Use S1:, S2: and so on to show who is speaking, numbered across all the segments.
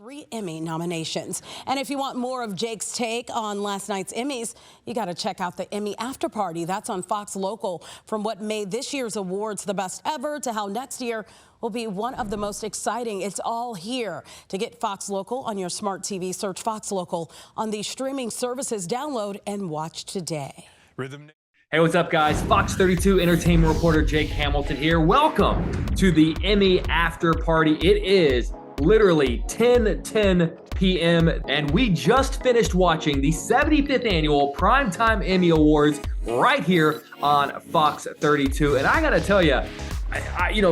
S1: 3 Emmy nominations. And if you want more of Jake's take on last night's Emmys, you got to check out the Emmy Afterparty. That's on Fox Local. From what made this year's awards the best ever to how next year will be one of the most exciting. It's all here. To get Fox Local on your smart TV, search Fox Local on these streaming services. Download and watch today.
S2: Hey, what's up, guys? Fox 32 entertainment reporter Jake Hamilton here. Welcome to the Emmy After Party. It is literally 10:10 p.m. and we just finished watching the 75th annual Primetime Emmy Awards right here on Fox 32. And I gotta tell you,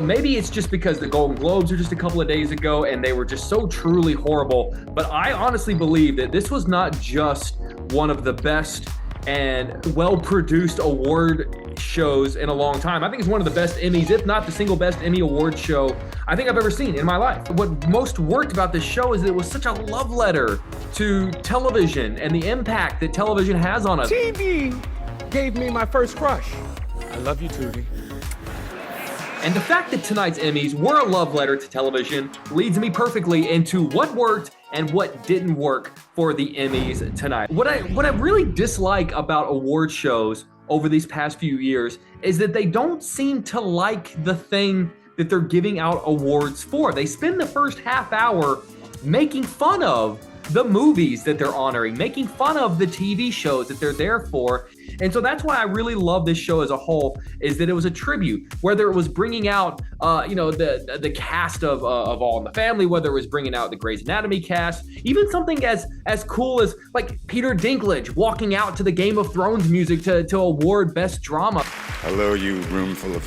S2: maybe it's just because the Golden Globes are just a couple of days ago and they were just so truly horrible. But I honestly believe that this was not just one of the best and well-produced award shows in a long time. I think it's one of the best Emmys, if not the single best Emmy award show I think I've ever seen in my life. What most worked about this show is that it was such a love letter to television and the impact that television has on us.
S3: TV gave me my first crush. I love you, Tootie.
S2: And the fact that tonight's Emmys were a love letter to television leads me perfectly into what worked and what didn't work for the Emmys tonight. What I really dislike about award shows over these past few years is that they don't seem to like the thing that they're giving out awards for. They spend the first half hour making fun of the movies that they're honoring, making fun of the TV shows that they're there for. And so that's why I really love this show as a whole, is that it was a tribute, whether it was bringing out, the cast of All in the Family, whether it was bringing out the Grey's Anatomy cast, even something as cool as like Peter Dinklage walking out to the Game of Thrones music to award Best Drama.
S4: Hello, you room full of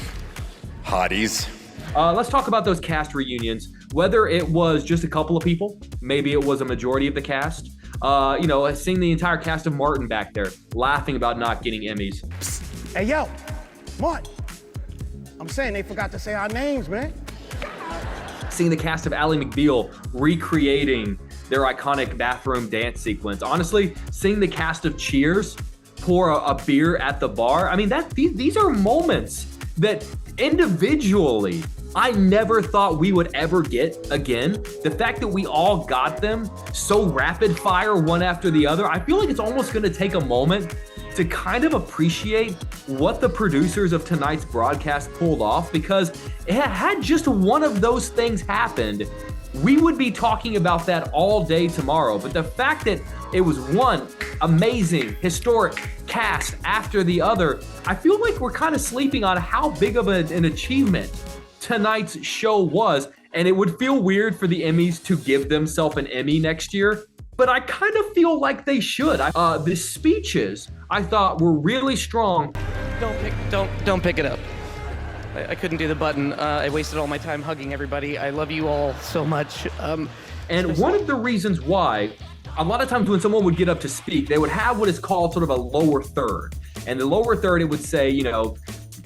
S4: hotties.
S2: Let's talk about those cast reunions. Whether it was just a couple of people, maybe it was a majority of the cast. Seeing the entire cast of Martin back there laughing about not getting Emmys.
S3: Hey, yo, Martin. I'm saying they forgot to say our names, man.
S2: Seeing the cast of Ally McBeal recreating their iconic bathroom dance sequence. Honestly, seeing the cast of Cheers pour a beer at the bar. I mean, these are moments that individually I never thought we would ever get again. The fact that we all got them so rapid fire one after the other, I feel like it's almost gonna take a moment to kind of appreciate what the producers of tonight's broadcast pulled off, because had just one of those things happened, we would be talking about that all day tomorrow. But the fact that it was one amazing, historic cast after the other, I feel like we're kind of sleeping on how big of an achievement tonight's show was. And it would feel weird for the Emmys to give themselves an Emmy next year, but I kind of feel like they should. The speeches I thought were really strong.
S5: Don't pick it up. I couldn't do the button. I wasted all my time hugging everybody. I love you all so much.
S2: And one of the reasons why, a lot of times when someone would get up to speak, they would have what is called sort of a lower third. And the lower third, it would say,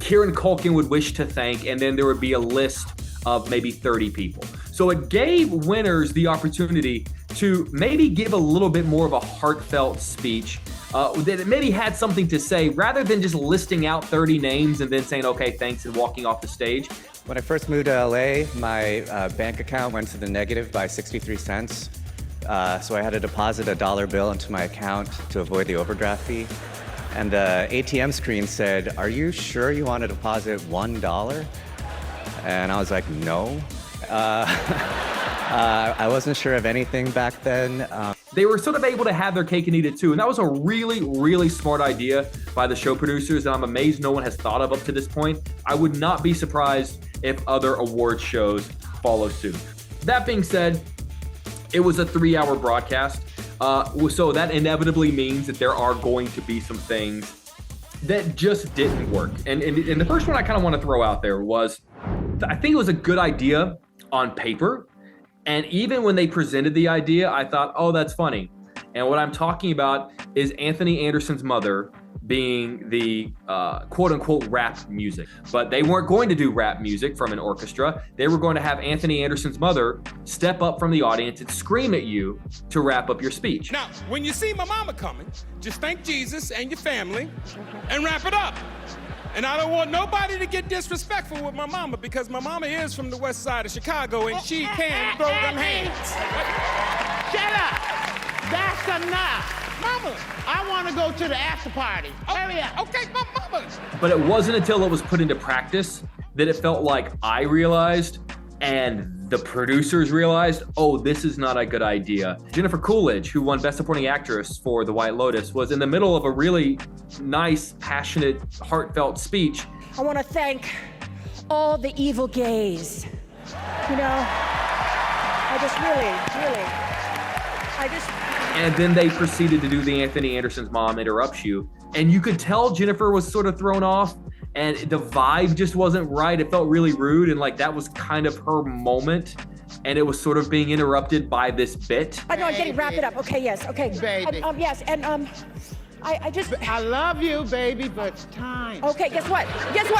S2: Kieran Culkin would wish to thank, and then there would be a list of maybe 30 people. So it gave winners the opportunity to maybe give a little bit more of a heartfelt speech that it maybe had something to say, rather than just listing out 30 names and then saying, okay, thanks, and walking off the stage.
S6: When I first moved to LA, my bank account went to the negative by 63 cents. So I had to deposit a $1 bill into my account to avoid the overdraft fee. And the ATM screen said, "Are you sure you want to deposit $1? And I was like, no. I wasn't sure of anything back then.
S2: They were sort of able to have their cake and eat it too. And that was a really, really smart idea by the show producers that I'm amazed no one has thought of up to this point. I would not be surprised if other award shows follow suit. That being said, it was a 3-hour broadcast. So that inevitably means that there are going to be some things that just didn't work. And the first one I kind of want to throw out there was, I think it was a good idea on paper. And even when they presented the idea, I thought, oh, that's funny. And what I'm talking about is Anthony Anderson's mother being the quote unquote rap music. But they weren't going to do rap music from an orchestra. They were going to have Anthony Anderson's mother step up from the audience and scream at you to wrap up your speech.
S7: Now, when you see my mama coming, just thank Jesus and your family and wrap it up. And I don't want nobody to get disrespectful with my mama, because my mama is from the west side of Chicago and she can throw them hands.
S3: Shut up. That's enough.
S7: Mama.
S3: I want to go to the after party. Hurry up.
S7: Okay, my mama.
S2: But it wasn't until it was put into practice that it felt like I realized and the producers realized, oh, this is not a good idea. Jennifer Coolidge, who won Best Supporting Actress for The White Lotus, was in the middle of a really nice, passionate, heartfelt speech.
S8: I want to thank all the evil gays. You know, I just
S2: And then they proceeded to do the Anthony Anderson's Mom Interrupts You. And you could tell Jennifer was sort of thrown off and the vibe just wasn't right. It felt really rude. And like that was kind of her moment. And it was sort of being interrupted by this bit.
S8: I know, I'm getting wrap it up. Okay, yes, okay.
S3: Baby.
S8: Yes, and I just.
S3: I love you, baby, but time.
S8: Okay, guess what?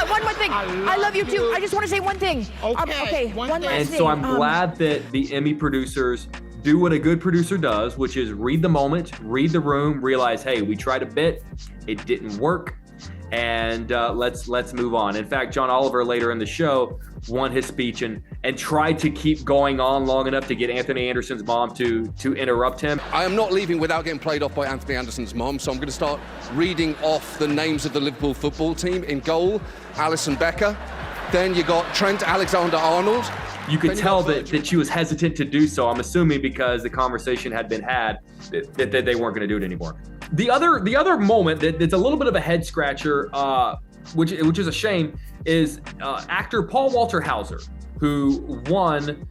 S8: One more thing. I love you too. I just want to say one thing.
S3: Okay,
S8: one last
S2: And
S8: thing.
S2: so I'm glad that the Emmy producers do what a good producer does, which is read the moment, read the room, realize, hey, we tried a bit, it didn't work, and let's move on. In fact, John Oliver later in the show won his speech and tried to keep going on long enough to get Anthony Anderson's mom to interrupt him.
S9: I am not leaving without getting played off by Anthony Anderson's mom, so I'm going to start reading off the names of the Liverpool football team. In goal, Alisson Becker. Then you got Trent Alexander-Arnold.
S2: You could tell that she was hesitant to do so. I'm assuming because the conversation had been had that they weren't going to do it anymore. The other moment that's a little bit of a head scratcher, which is a shame, is actor Paul Walter Hauser, who won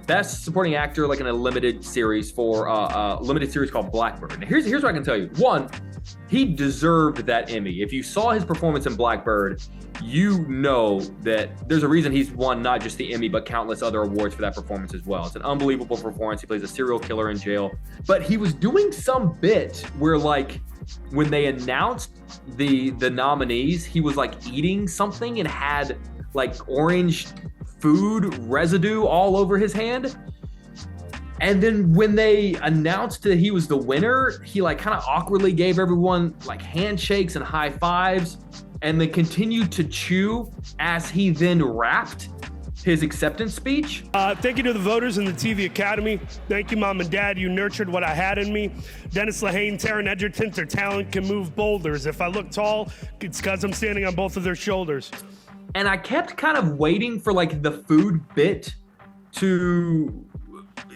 S2: Best Supporting Actor like in a limited series for a limited series called Blackbird. Now here's what I can tell you. One, he deserved that Emmy. If you saw his performance in Blackbird, you know that there's a reason he's won not just the Emmy, but countless other awards for that performance as well. It's an unbelievable performance. He plays a serial killer in jail. But he was doing some bit where, like, when they announced the nominees, he was like eating something and had like orange food residue all over his hand. And then when they announced that he was the winner, he like kind of awkwardly gave everyone like handshakes and high fives, and then continued to chew as he then rapped his acceptance speech.
S10: Thank you to the voters and the TV Academy. Thank you, Mom and Dad. You nurtured what I had in me. Dennis Lehane, Taron Egerton, their talent can move boulders. If I look tall, it's because I'm standing on both of their shoulders.
S2: And I kept kind of waiting for like the food bit to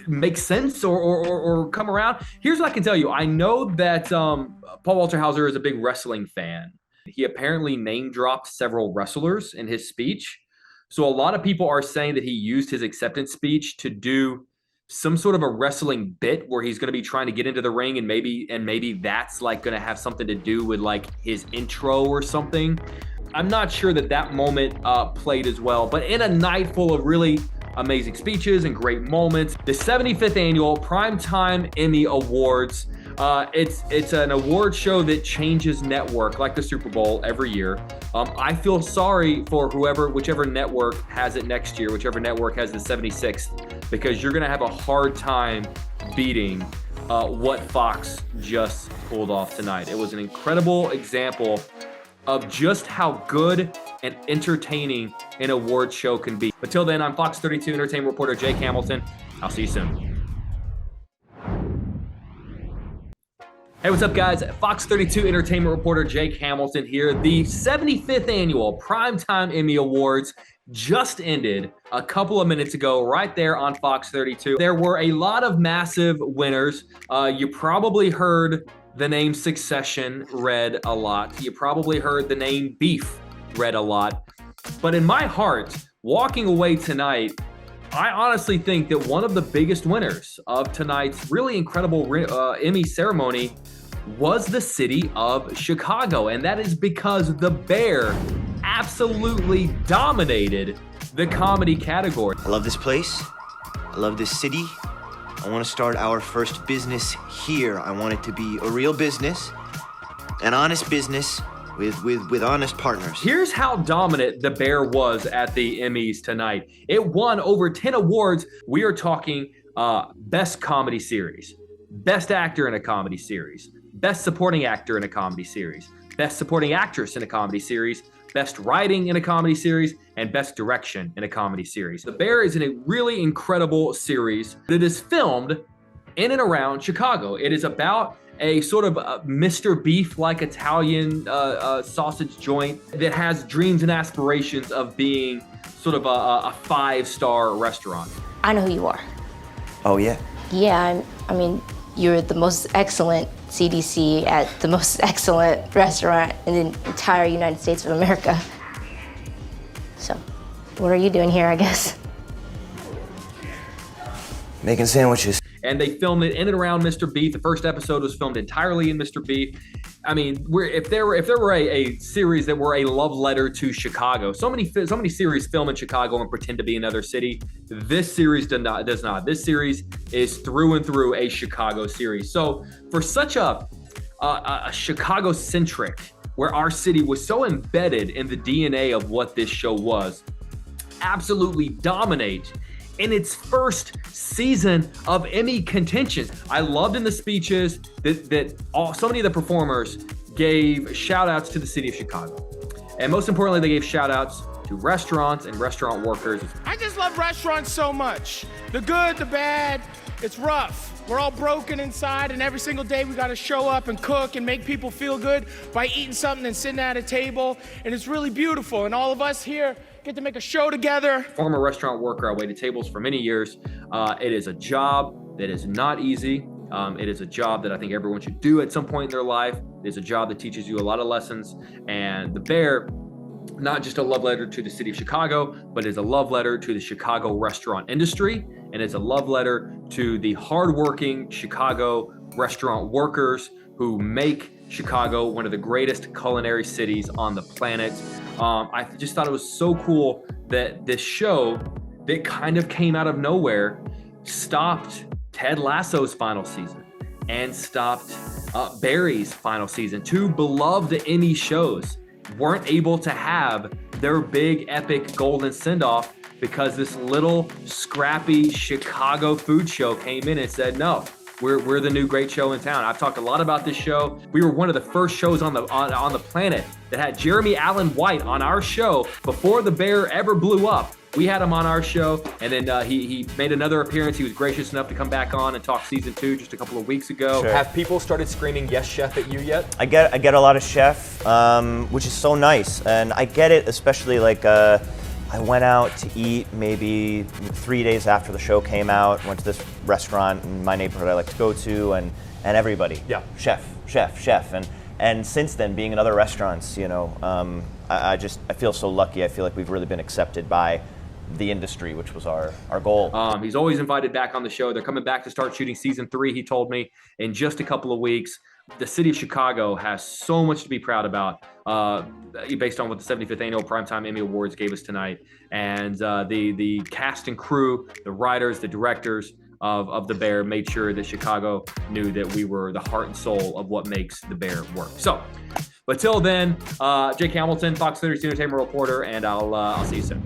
S2: make sense or come around. Here's what I can tell you. I know that Paul Walter Hauser is a big wrestling fan. He apparently name dropped several wrestlers in his speech. So a lot of people are saying that he used his acceptance speech to do some sort of a wrestling bit where he's going to be trying to get into the ring, and maybe that's like going to have something to do with like his intro or something. I'm not sure that moment played as well, but in a night full of really amazing speeches and great moments, the 75th annual Primetime Emmy Awards. It's an award show that changes network like the Super Bowl every year. I feel sorry for whichever network has it next year, whichever network has the 76th, because you're going to have a hard time beating what Fox just pulled off tonight. It was an incredible example of just how good and entertaining an award show can be. But till then, I'm Fox 32 entertainment reporter Jake Hamilton. I'll see you soon. Hey, what's up, guys? Fox 32 entertainment reporter Jake Hamilton here. The 75th annual Primetime Emmy Awards just ended a couple of minutes ago right there on Fox 32. There were a lot of massive winners. You probably heard the name Succession read a lot. You probably heard the name Beef read a lot. But in my heart, walking away tonight, I honestly think that one of the biggest winners of tonight's really incredible Emmy ceremony was the city of Chicago. And that is because The Bear absolutely dominated the comedy category.
S11: I love this place. I love this city. I want to start our first business here. I want it to be a real business, an honest business with honest partners.
S2: Here's how dominant The Bear was at the Emmys tonight. It won over 10 awards. We are talking Best Comedy Series, Best Actor in a Comedy Series, Best Supporting Actor in a Comedy Series, Best Supporting Actress in a Comedy Series, Best Writing in a Comedy Series, and Best Direction in a Comedy Series. The Bear is in a really incredible series that is filmed in and around Chicago. It is about a sort of Mr. Beef-like Italian sausage joint that has dreams and aspirations of being sort of a 5-star restaurant.
S12: I know who you are.
S11: Oh, yeah?
S12: Yeah, I mean, you're the most excellent CDC at the most excellent restaurant in the entire United States of America. So, what are you doing here, I guess?
S11: Making sandwiches.
S2: And they filmed it in and around Mr. Beef. The first episode was filmed entirely in Mr. Beef. I mean, if there were a series that were a love letter to Chicago, so many series film in Chicago and pretend to be another city. This series does not. This series is through and through a Chicago series. So for such a Chicago-centric, where our city was so embedded in the DNA of what this show was, absolutely dominate in its first season of Emmy contention. I loved in the speeches that so many of the performers gave shout outs to the city of Chicago. And most importantly, they gave shout outs to restaurants and restaurant workers.
S7: I just love restaurants so much. The good, the bad, it's rough. We're all broken inside, and every single day we gotta show up and cook and make people feel good by eating something and sitting at a table, and it's really beautiful. And all of us here get to make a show together.
S2: Former restaurant worker, I waited tables for many years. It is a job that is not easy. It is a job that I think everyone should do at some point in their life. It is a job that teaches you a lot of lessons. And The Bear, not just a love letter to the city of Chicago, but is a love letter to the Chicago restaurant industry. And it's a love letter to the hardworking Chicago restaurant workers who make Chicago one of the greatest culinary cities on the planet. I just thought it was so cool that this show that kind of came out of nowhere stopped Ted Lasso's final season and stopped Barry's final season. Two beloved Emmy shows weren't able to have their big epic golden send-off because this little scrappy Chicago food show came in and said, no, we're the new great show in town. I've talked a lot about this show. We were one of the first shows on the planet that had Jeremy Allen White on our show before The Bear ever blew up. We had him on our show, and then he made another appearance. He was gracious enough to come back on and talk season 2 just a couple of weeks ago.
S13: Sure.
S2: Have people started screaming "Yes, Chef" at you yet?
S13: I get a lot of chef, which is so nice, and I get it, especially like I went out to eat maybe 3 days after the show came out. Went to this restaurant in my neighborhood I like to go to, and everybody,
S2: yeah,
S13: chef, and since then, being in other restaurants, you know, I feel so lucky. I feel like we've really been accepted by the industry, which was our goal.
S2: He's always invited back on the show. They're coming back to start shooting season 3, he told me, in just a couple of weeks. The city of Chicago has so much to be proud about based on what the 75th Annual Primetime Emmy Awards gave us tonight. And the cast and crew, the writers, the directors of The Bear made sure that Chicago knew that we were the heart and soul of what makes The Bear work. So, but till then, Jake Hamilton, Fox 32 Entertainment reporter, and I'll see you soon.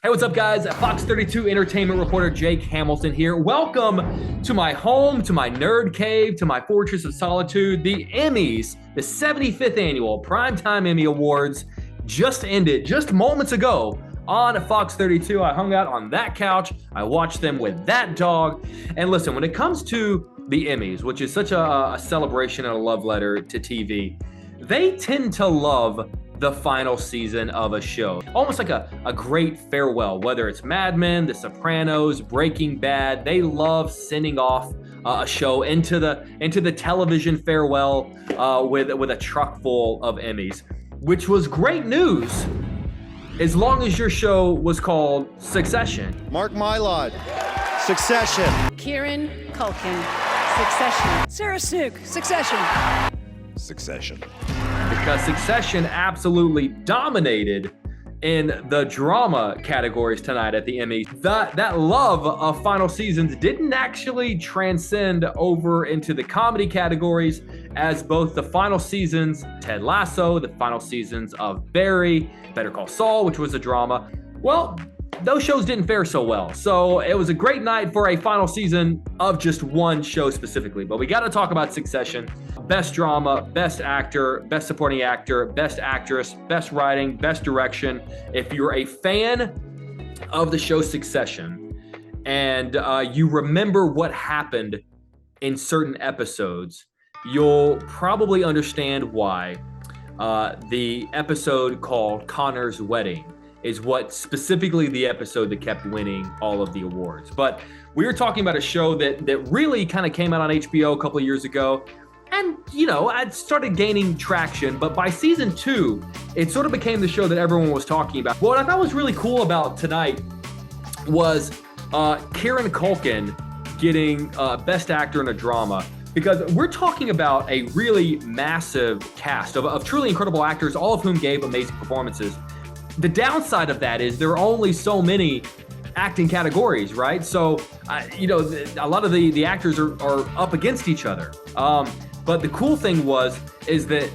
S2: Hey, what's up, guys? Fox 32 Entertainment reporter Jake Hamilton here. Welcome to my home, to my nerd cave, to my fortress of solitude. The Emmys, the 75th Annual Primetime Emmy Awards, just ended just moments ago on Fox 32. I hung out on that couch. I watched them with that dog. And listen, when it comes to the Emmys, which is such a celebration and a love letter to TV, they tend to love the final season of a show. Almost like a great farewell, whether it's Mad Men, The Sopranos, Breaking Bad. They love sending off a show into the television farewell with a truck full of Emmys, which was great news as long as your show was called Succession.
S14: Mark Mylod, Succession.
S15: Kieran Culkin, Succession. Sarah Snook, Succession.
S14: Succession.
S2: Because Succession absolutely dominated in the drama categories tonight at the Emmys. That love of final seasons didn't actually transcend over into the comedy categories, as both the final seasons Ted Lasso, the final seasons of Barry, Better Call Saul, which was a drama, well, those shows didn't fare so well. So it was a great night for a final season of just one show specifically. But we got to talk about Succession. Best drama, best actor, best supporting actor, best actress, best writing, best direction. If you're a fan of the show Succession, and you remember what happened in certain episodes, you'll probably understand why the episode called Connor's Wedding is what specifically the episode that kept winning all of the awards. But we were talking about a show that really kind of came out on HBO a couple of years ago. And, you know, I'd started gaining traction, but by season 2, it sort of became the show that everyone was talking about. What I thought was really cool about tonight was Kieran Culkin getting Best Actor in a Drama, because we're talking about a really massive cast of truly incredible actors, all of whom gave amazing performances. The downside of that is there are only so many acting categories, right? So, you know, a lot of the actors are up against each other. But the cool thing is that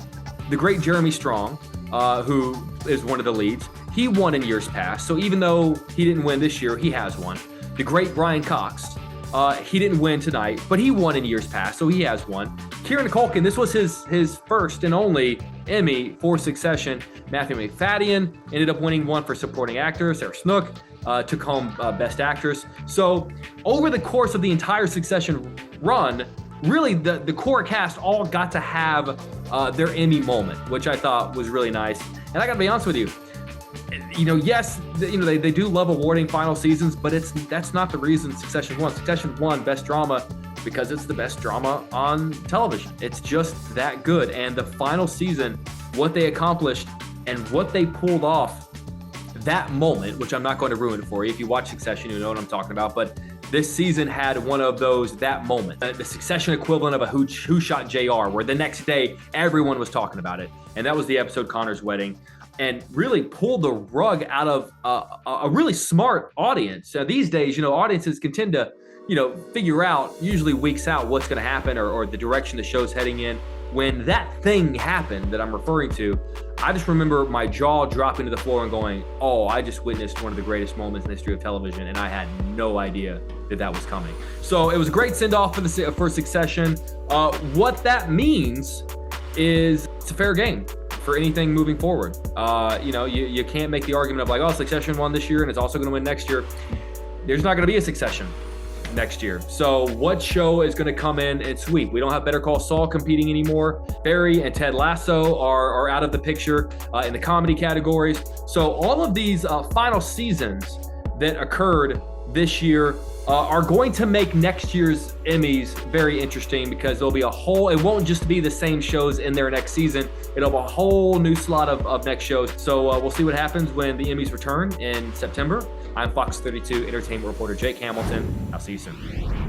S2: the great Jeremy Strong, who is one of the leads, he won in years past. So even though he didn't win this year, he has won. The great Brian Cox, he didn't win tonight, but he won in years past, so he has won. Kieran Culkin, this was his first and only Emmy for Succession. Matthew McFadden ended up winning one for supporting actor. Sarah Snook took home Best Actress. So over the course of the entire Succession run, really the core cast all got to have their Emmy moment, which I thought was really nice. And I gotta be honest with you, you know, yes, you know, they do love awarding final seasons, but that's not the reason Succession won. Succession won Best Drama because it's the best drama on television. It's just that good. And the final season, what they accomplished and what they pulled off, that moment, which I'm not going to ruin for you. If you watch Succession, you know what I'm talking about. But this season had one of those, that moment, the Succession equivalent of a Who Shot JR, where the next day everyone was talking about it. And that was the episode Connor's Wedding, and really pulled the rug out of a really smart audience. These days, you know, audiences can tend to, you know, figure out usually weeks out what's going to happen or the direction the show's heading in. When that thing happened that I'm referring to, I just remember my jaw dropping to the floor and going, oh, I just witnessed one of the greatest moments in the history of television, and I had no idea that was coming. So it was a great send-off for Succession. What that means is it's a fair game for anything moving forward. You know, you can't make the argument of like, oh, Succession won this year and it's also going to win next year. There's not going to be a Succession next year. So what show is going to come in and sweep? We don't have Better Call Saul competing anymore. Barry and Ted Lasso are out of the picture in the comedy categories. So all of these final seasons that occurred this year are going to make next year's Emmys very interesting, because there'll be it won't just be the same shows in their next season. It'll be a whole new slot of next shows. So we'll see what happens when the Emmys return in September. I'm Fox 32 entertainment reporter Jake Hamilton. I'll see you soon.